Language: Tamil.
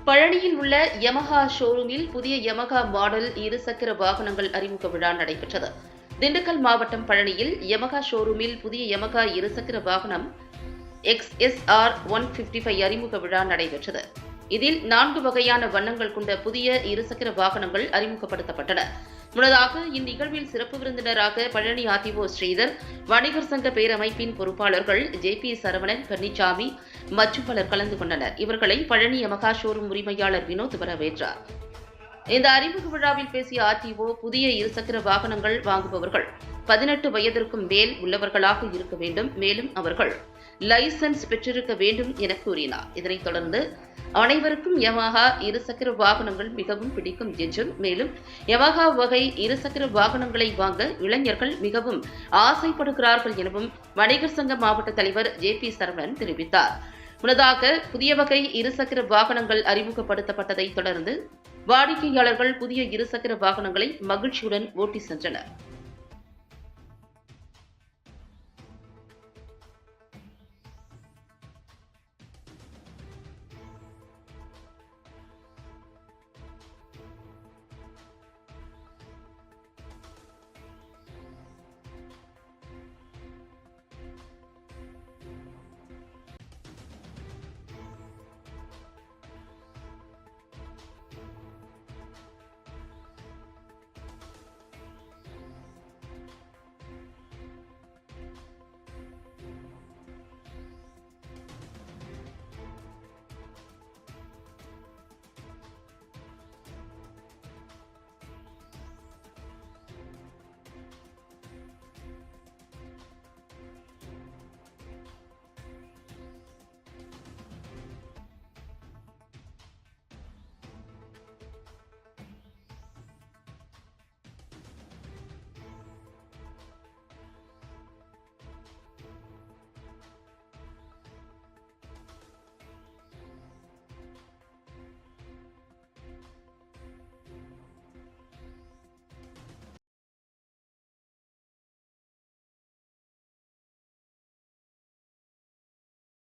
பழனியில் உள்ள யமஹா ஷோரூமில் புதிய யமஹா மாடல் இருசக்கர வாகனங்கள் அறிமுக விழா நடைபெற்றது. திண்டுக்கல் மாவட்டம் பழனியில் யமஹா ஷோரூமில் புதிய யமஹா இருசக்கர வாகனம் XSR 155 அறிமுக விழா நடைபெற்றது. இதில் 4 வகையான வண்ணங்கள் கொண்ட புதிய இருசக்கர வாகனங்கள் அறிமுகப்படுத்தப்பட்டன. முன்னதாக இந்நிகழ்வில் சிறப்பு விருந்தினராக பழனி ஆர்டிஓ ஸ்ரீதர், வணிகர் சங்க பேரமைப்பின் பொறுப்பாளர்கள் JP சரவணன், பழனிசாமி மற்றும் பலர் கலந்து கொண்டனர். இவர்களை பழனி யமஹா ஷோரூம் உரிமையாளர் வினோத் வரவேற்றார். இந்த அறிமுக விழாவில் பேசிய ஆர்டிஓ, புதிய இருசக்கர வாகனங்கள் வாங்குபவர்கள் 18 வயதிற்கும் மேல் உள்ளவர்களாக இருக்க வேண்டும், மேலும் அவர்கள் லைசன்ஸ் பெற்றிருக்க வேண்டும் என கூறினார். இதனைத் தொடர்ந்து அனைவருக்கும் யமஹா இருசக்கர வாகனங்கள் மிகவும் பிடிக்கும் என்றும், மேலும் யமஹா வகை இருசக்கர வாகனங்களை வாங்க இளைஞர்கள் மிகவும் ஆசைப்படுகிறார்கள் எனவும் வணிகர் சங்க மாவட்ட தலைவர் JP சரவணன் தெரிவித்தார். முன்னதாக புதிய வகை இருசக்கர வாகனங்கள் அறிமுகப்படுத்தப்பட்டதை தொடர்ந்து வாடிக்கையாளர்கள் புதிய இருசக்கர வாகனங்களை மகிழ்ச்சியுடன் ஓட்டி சென்றனர்.